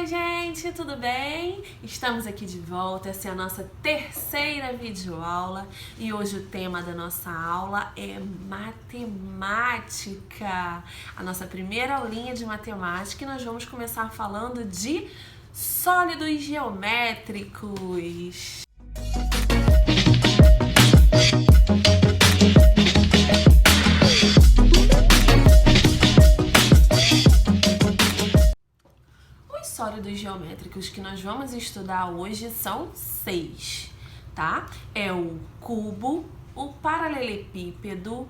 Oi gente, tudo bem? Estamos aqui de volta, essa é a nossa terceira videoaula e hoje o tema da nossa aula é matemática. A nossa primeira aulinha de matemática e nós vamos começar falando de sólidos geométricos. Os sólidos geométricos que nós vamos estudar hoje são 6, tá? É o cubo, o paralelepípedo,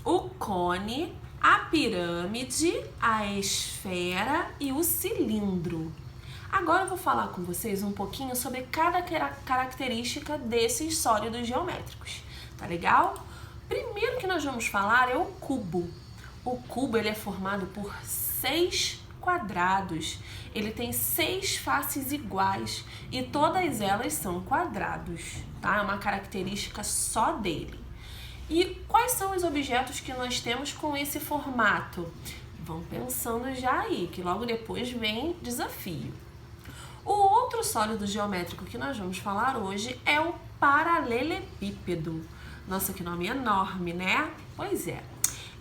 o cone, a pirâmide, a esfera e o cilindro. Agora eu vou falar com vocês um pouquinho sobre cada característica desses sólidos geométricos, tá legal? Primeiro que nós vamos falar é o cubo. O cubo ele é formado por 6 quadrados. Ele tem 6 faces iguais e todas elas são quadrados, tá? É uma característica só dele. E quais são os objetos que nós temos com esse formato? Vão pensando já aí, que logo depois vem desafio. O outro sólido geométrico que nós vamos falar hoje é o paralelepípedo. Nossa, que nome enorme, né? Pois é.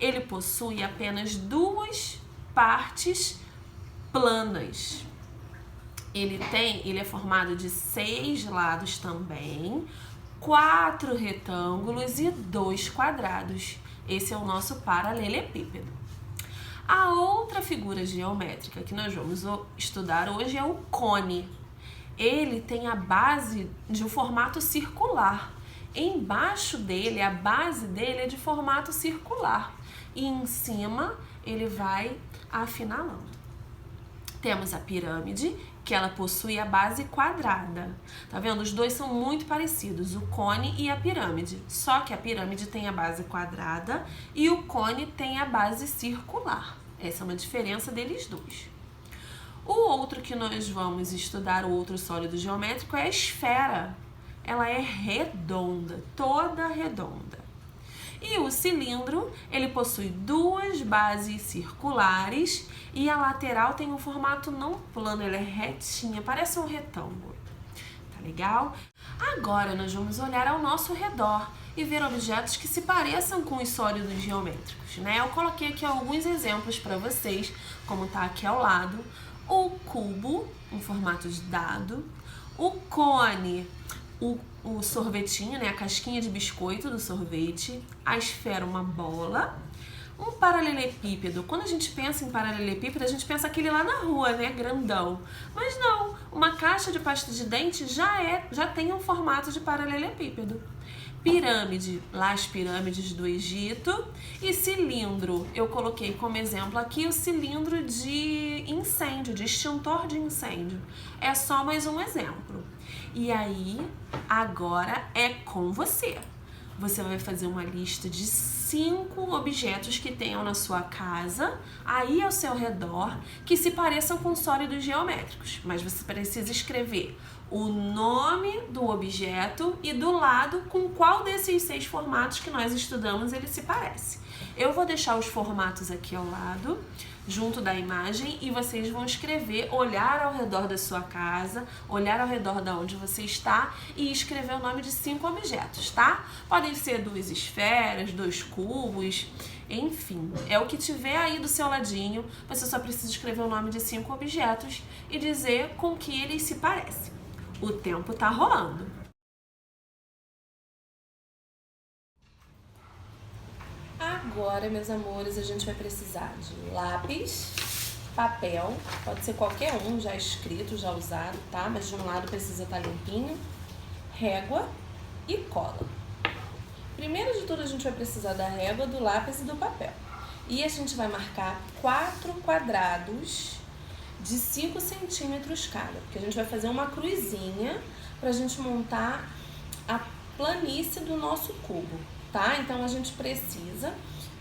Ele possui apenas 2 partes planas. Ele é formado de 6 lados também, 4 retângulos e 2 quadrados. Esse é o nosso paralelepípedo. A outra figura geométrica que nós vamos estudar hoje é o cone. Ele tem a base de um formato circular. Embaixo dele, a base dele é de formato circular. E em cima ele vai afinalando. Temos a pirâmide, que ela possui a base quadrada. Tá vendo? Os dois são muito parecidos, o cone e a pirâmide. Só que a pirâmide tem a base quadrada e o cone tem a base circular. Essa é uma diferença deles dois. O outro que nós vamos estudar, o outro sólido geométrico, é a esfera. Ela é redonda, toda redonda. E o cilindro, ele possui 2 bases circulares e a lateral tem um formato não plano, ela é retinha, parece um retângulo. Tá legal? Agora nós vamos olhar ao nosso redor e ver objetos que se pareçam com os sólidos geométricos, né? Eu coloquei aqui alguns exemplos para vocês, como tá aqui ao lado. O cubo, em formato de dado. O cone, o sorvetinho, né, a casquinha de biscoito do sorvete, a esfera, uma bola, um paralelepípedo. Quando a gente pensa em paralelepípedo, a gente pensa aquele lá na rua, né, grandão. Mas não, uma caixa de pasta de dente já tem um formato de paralelepípedo. Pirâmide, lá as pirâmides do Egito. E cilindro, eu coloquei como exemplo aqui o cilindro de incêndio, de extintor de incêndio. É só mais um exemplo. E aí, agora é com você. Você vai fazer uma lista de 5 objetos que tenham na sua casa, aí ao seu redor, que se pareçam com sólidos geométricos. Mas você precisa escrever o nome do objeto e do lado com qual desses 6 formatos que nós estudamos ele se parece. Eu vou deixar os formatos aqui ao lado, junto da imagem, e vocês vão escrever, olhar ao redor da sua casa, olhar ao redor de onde você está e escrever o nome de 5 objetos, tá? Podem ser 2 esferas, 2 cubos, enfim, é o que tiver aí do seu ladinho, você só precisa escrever o nome de 5 objetos e dizer com que eles se parecem. O tempo tá rolando. Agora, meus amores, a gente vai precisar de lápis, papel, pode ser qualquer um já escrito, já usado, tá? Mas de um lado precisa estar limpinho, régua e cola. Primeiro de tudo, a gente vai precisar da régua, do lápis e do papel. E a gente vai marcar 4 quadrados de 5 centímetros cada, porque a gente vai fazer uma cruzinha pra gente montar a planície do nosso cubo, tá? Então, a gente precisa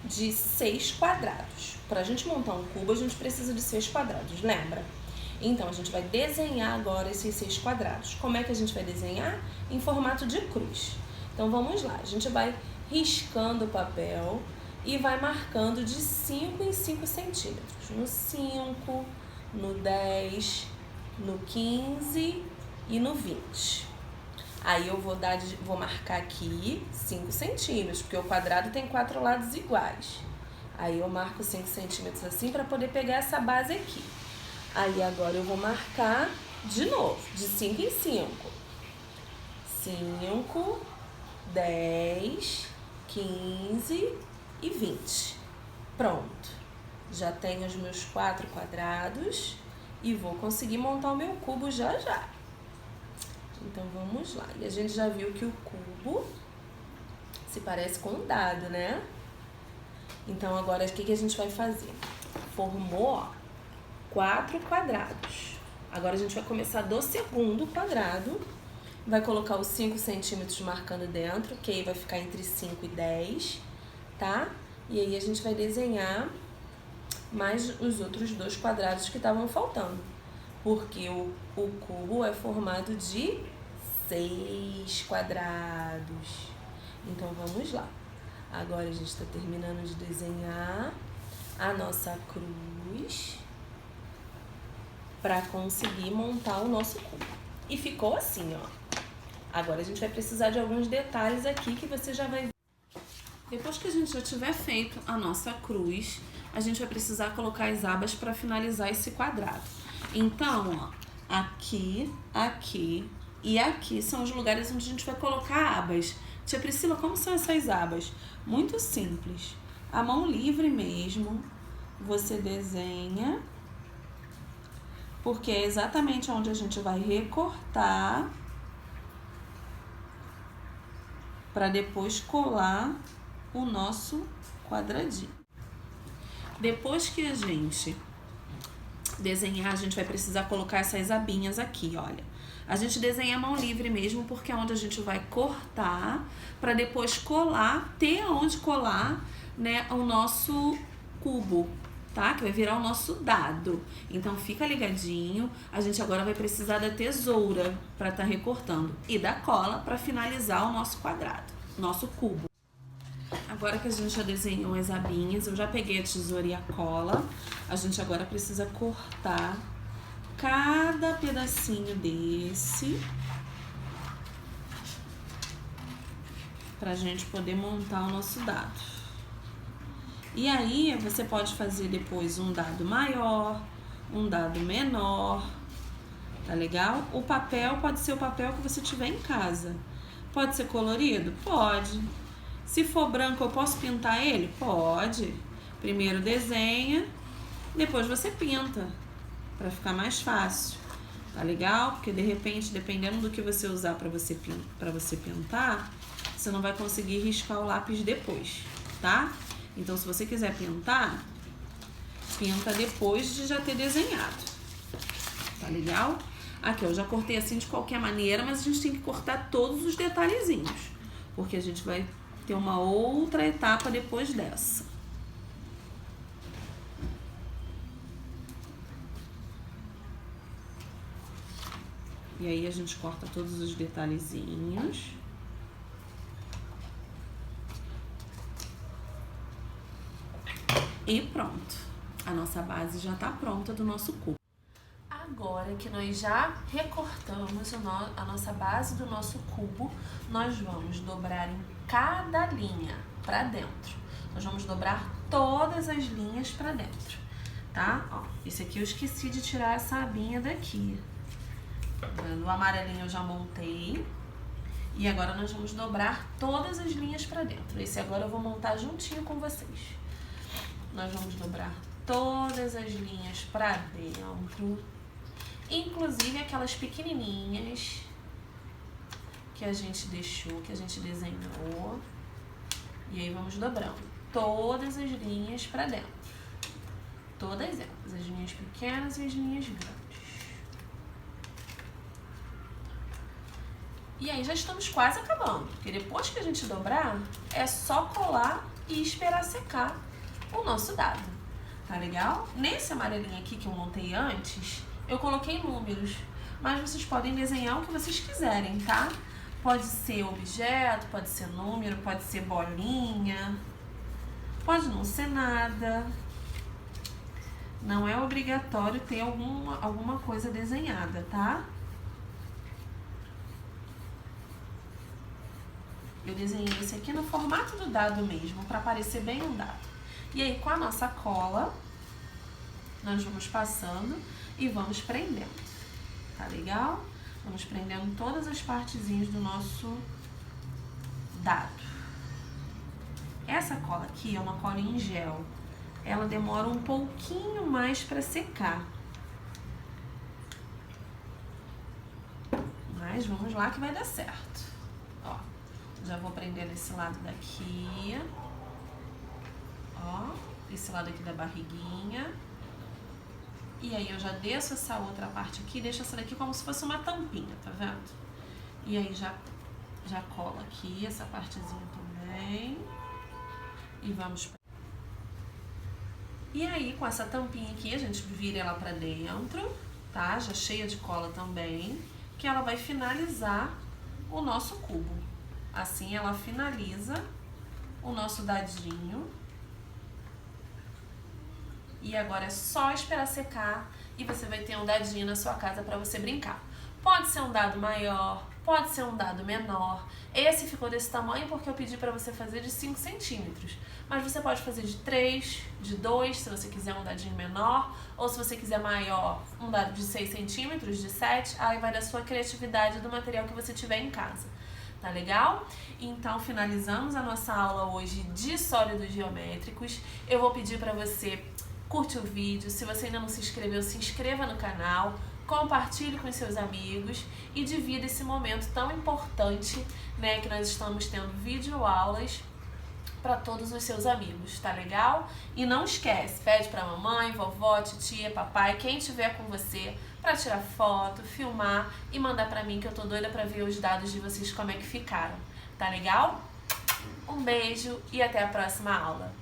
de 6 quadrados. Pra gente montar um cubo, a gente precisa de 6 quadrados, lembra? Então, a gente vai desenhar agora esses 6 quadrados. Como é que a gente vai desenhar? Em formato de cruz. Então, vamos lá. A gente vai riscando o papel e vai marcando de 5 em 5 centímetros. No 5, no 10, no 15 e no 20. Aí eu vou marcar aqui 5 centímetros, porque o quadrado tem 4 lados iguais. Aí eu marco 5 centímetros assim para poder pegar essa base aqui. Aí agora eu vou marcar de novo, de 5 em 5. 5, 10, 15 e 20. Pronto. Já tenho os meus 4 quadrados e vou conseguir montar o meu cubo já já. Então vamos lá. E a gente já viu que o cubo se parece com um dado, né? Então agora o que a gente vai fazer? Formou, ó, 4 quadrados. Agora a gente vai começar do segundo quadrado. Vai colocar os 5 centímetros marcando dentro, que aí vai ficar entre 5 e 10, tá? E aí a gente vai desenhar mais os outros 2 quadrados que estavam faltando. Porque o cubo é formado de 6 quadrados. Então vamos lá. Agora a gente está terminando de desenhar a nossa cruz para conseguir montar o nosso cubo. E ficou assim, ó. Agora a gente vai precisar de alguns detalhes aqui que você já vai ver. Depois que a gente já tiver feito a nossa cruz, a gente vai precisar colocar as abas para finalizar esse quadrado. Então, ó, aqui, aqui e aqui são os lugares onde a gente vai colocar abas. Tia Priscila, como são essas abas? Muito simples. A mão livre mesmo, você desenha, porque é exatamente onde a gente vai recortar para depois colar o nosso quadradinho. Depois que a gente desenhar, a gente vai precisar colocar essas abinhas aqui, olha. A gente desenha a mão livre mesmo, porque é onde a gente vai cortar para depois colar, ter onde colar, né, o nosso cubo, tá? Que vai virar o nosso dado. Então fica ligadinho. A gente agora vai precisar da tesoura para estar recortando e da cola para finalizar o nosso quadrado, nosso cubo. Agora que a gente já desenhou as abinhas, eu já peguei a tesoura e a cola. A gente agora precisa cortar cada pedacinho desse pra gente poder montar o nosso dado. E aí você pode fazer depois um dado maior, um dado menor, tá legal? O papel pode ser o papel que você tiver em casa. Pode ser colorido? Pode. Se for branco, eu posso pintar ele? Pode. Primeiro desenha, depois você pinta, para ficar mais fácil. Tá legal? Porque de repente, dependendo do que você usar para você pintar, você não vai conseguir riscar o lápis depois, tá? Então, se você quiser pintar, pinta depois de já ter desenhado. Tá legal? Aqui, eu já cortei assim de qualquer maneira, mas a gente tem que cortar todos os detalhezinhos, porque a gente vai ter uma outra etapa depois dessa. E aí a gente corta todos os detalhezinhos. E pronto. A nossa base já tá pronta do nosso cubo. Agora que nós já recortamos a nossa base do nosso cubo, nós vamos dobrar em cada linha para dentro. Nós vamos dobrar todas as linhas para dentro, tá? Ó, esse aqui eu esqueci de tirar essa abinha daqui. O amarelinho eu já montei. E agora nós vamos dobrar todas as linhas para dentro. Esse agora eu vou montar juntinho com vocês. Nós vamos dobrar todas as linhas para dentro, inclusive aquelas pequenininhas que a gente deixou, que a gente desenhou. E aí vamos dobrando todas as linhas para dentro. Todas elas, as linhas pequenas e as linhas grandes. E aí já estamos quase acabando, porque depois que a gente dobrar, é só colar e esperar secar o nosso dado. Tá legal? Nesse amarelinho aqui que eu montei antes, eu coloquei números, mas vocês podem desenhar o que vocês quiserem, tá? Pode ser objeto, pode ser número, pode ser bolinha, pode não ser nada. Não é obrigatório ter alguma coisa desenhada, tá? Eu desenhei esse aqui no formato do dado mesmo, para parecer bem um dado. E aí, com a nossa cola, nós vamos passando e vamos prendendo, tá legal? Vamos prendendo todas as partezinhas do nosso dado. Essa cola aqui é uma cola em gel. Ela demora um pouquinho mais para secar. Mas vamos lá que vai dar certo. Ó, já vou prender nesse lado daqui. Ó, esse lado aqui da barriguinha. E aí eu já desço essa outra parte aqui, deixo essa daqui como se fosse uma tampinha, tá vendo? E aí já cola aqui essa partezinha também. E vamos... E aí, com essa tampinha aqui, a gente vira ela pra dentro, tá? Já cheia de cola também, que ela vai finalizar o nosso cubo. Assim, ela finaliza o nosso dadinho. E agora é só esperar secar e você vai ter um dadinho na sua casa pra você brincar. Pode ser um dado maior, pode ser um dado menor. Esse ficou desse tamanho porque eu pedi pra você fazer de 5 centímetros. Mas você pode fazer de 3, de 2, se você quiser um dadinho menor. Ou se você quiser maior, um dado de 6 centímetros, de 7. Aí vai da sua criatividade do material que você tiver em casa. Tá legal? Então, finalizamos a nossa aula hoje de sólidos geométricos. Eu vou pedir pra você curtir o vídeo. Se você ainda não se inscreveu, se inscreva no canal. Compartilhe com seus amigos e divida esse momento tão importante, né, que nós estamos tendo videoaulas para todos os seus amigos, tá legal? E não esquece, pede pra mamãe, vovó, titia, papai, quem tiver com você, para tirar foto, filmar e mandar pra mim, que eu tô doida pra ver os dados de vocês como é que ficaram, tá legal? Um beijo e até a próxima aula!